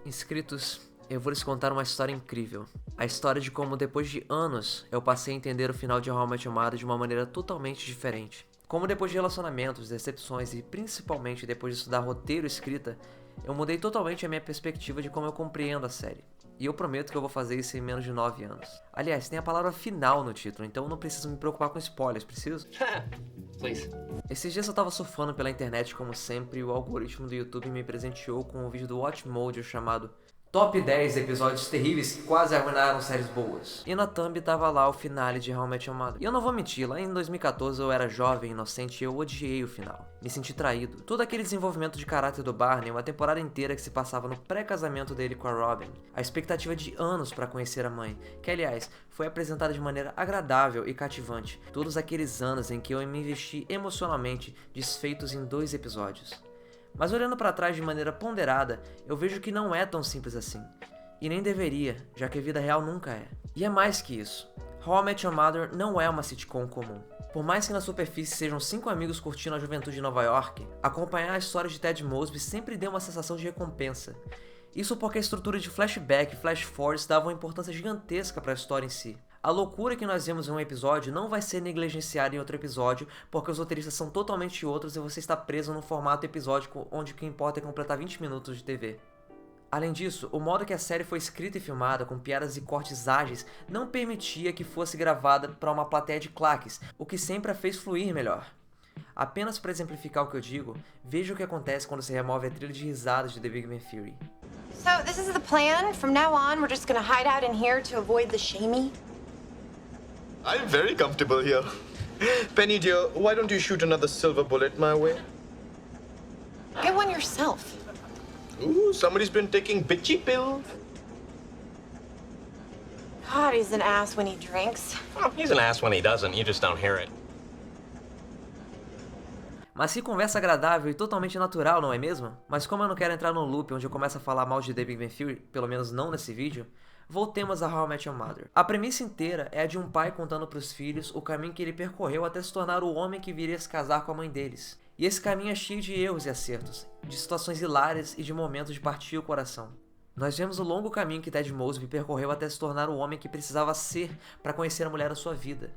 Inscritos, eu vou lhes contar uma história incrível. A história de como, depois de anos, eu passei a entender o final de How I Met Your Mother de uma maneira totalmente diferente. Como depois de relacionamentos, decepções e principalmente depois de estudar roteiro e escrita, eu mudei totalmente a minha perspectiva de como eu compreendo a série. E eu prometo que eu vou fazer isso em menos de 9 anos. Aliás, tem a palavra final no título, então eu não preciso me preocupar com spoilers, preciso? Please. Esses dias eu tava surfando pela internet como sempre e o algoritmo do YouTube me presenteou com um vídeo do Watchmojo chamado Top 10 episódios terríveis que quase arruinaram séries boas. E na thumb tava lá o finale de How I Met Your Mother. E eu não vou mentir, lá em 2014 eu era jovem, inocente e eu odiei o final. Me senti traído. Todo aquele desenvolvimento de caráter do Barney, uma temporada inteira que se passava no pré-casamento dele com a Robin. A expectativa de anos pra conhecer a mãe, que aliás, foi apresentada de maneira agradável e cativante. Todos aqueles anos em que eu me investi emocionalmente, desfeitos em 2 episódios. Mas olhando pra trás de maneira ponderada, eu vejo que não é tão simples assim. E nem deveria, já que a vida real nunca é. E é mais que isso. How I Met Your Mother não é uma sitcom comum. Por mais que na superfície sejam 5 amigos curtindo a juventude de Nova York, acompanhar a história de Ted Mosby sempre deu uma sensação de recompensa. Isso porque a estrutura de flashback e flash forwards dava uma importância gigantesca para a história em si. A loucura que nós vemos em um episódio não vai ser negligenciada em outro episódio, porque os roteiristas são totalmente outros e você está preso num formato episódico onde o que importa é completar 20 minutos de TV. Além disso, o modo que a série foi escrita e filmada, com piadas e cortes ágeis, não permitia que fosse gravada para uma plateia de claques, o que sempre a fez fluir melhor. Apenas para exemplificar o que eu digo, veja o que acontece quando se remove a trilha de risadas de The Big Bang Theory. So this is the plan? From now on, we're just gonna hide out in here to avoid the shamey? I'm very comfortable here. Penny, dear, why don't you shoot another silver bullet my way? Get one yourself. Ooh, somebody's been taking bitchy pills. God, he's an ass when he drinks. Well, he's an ass when he doesn't. You just don't hear it. Mas que conversa agradável e totalmente natural, não é mesmo? Mas como eu não quero entrar num loop onde eu começo a falar mal de The Big Bang Theory, pelo menos não nesse vídeo, voltemos a How I Met Your Mother. A premissa inteira é a de um pai contando para os filhos o caminho que ele percorreu até se tornar o homem que viria a se casar com a mãe deles. E esse caminho é cheio de erros e acertos, de situações hilárias e de momentos de partir o coração. Nós vemos o longo caminho que Ted Mosby percorreu até se tornar o homem que precisava ser para conhecer a mulher da sua vida.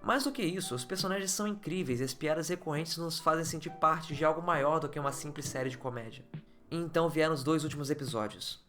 Mais do que isso, os personagens são incríveis e as piadas recorrentes nos fazem sentir parte de algo maior do que uma simples série de comédia. E então vieram os 2 últimos episódios.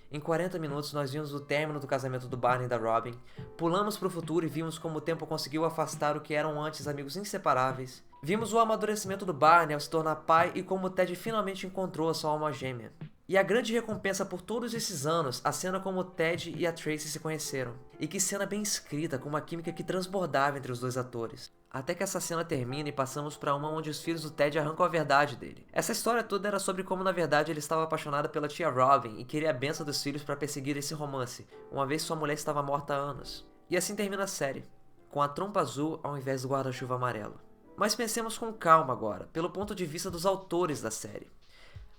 Em 40 minutos nós vimos o término do casamento do Barney e da Robin, pulamos para o futuro e vimos como o tempo conseguiu afastar o que eram antes amigos inseparáveis, vimos o amadurecimento do Barney ao se tornar pai e como o Ted finalmente encontrou a sua alma gêmea. E a grande recompensa por todos esses anos, a cena como o Ted e a Tracy se conheceram. E que cena bem escrita, com uma química que transbordava entre os 2 atores. Até que essa cena termina e passamos para uma onde os filhos do Ted arrancam a verdade dele. Essa história toda era sobre como na verdade ele estava apaixonado pela tia Robin e queria a bênção dos filhos para perseguir esse romance, uma vez sua mulher estava morta há anos. E assim termina a série, com a trompa azul ao invés do guarda-chuva amarelo. Mas pensemos com calma agora, pelo ponto de vista dos autores da série.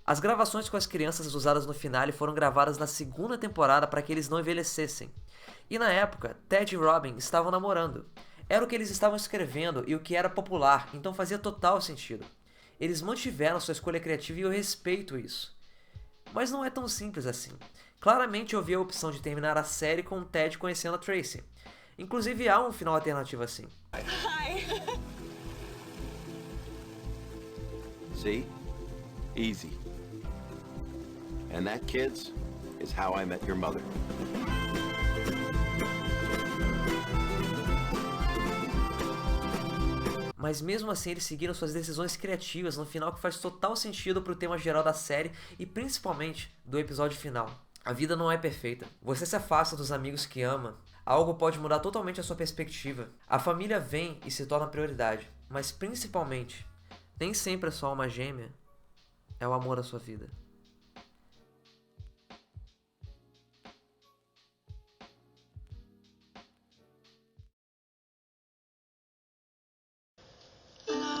As gravações com as crianças usadas no finale foram gravadas na 2ª temporada para que eles não envelhecessem. E na época, Ted e Robin estavam namorando. Era o que eles estavam escrevendo e o que era popular, então fazia total sentido. Eles mantiveram sua escolha criativa e eu respeito isso. Mas não é tão simples assim. Claramente eu vi a opção de terminar a série com o Ted conhecendo a Tracy. Inclusive há um final alternativo assim. Hi. See? Easy. And that, kids, is How I Met Your Mother. Mas mesmo assim eles seguiram suas decisões criativas no final que faz total sentido pro tema geral da série e principalmente do episódio final. A vida não é perfeita. Você se afasta dos amigos que ama. Algo pode mudar totalmente a sua perspectiva. A família vem e se torna prioridade. Mas principalmente, nem sempre a sua alma gêmea é o amor da sua vida. La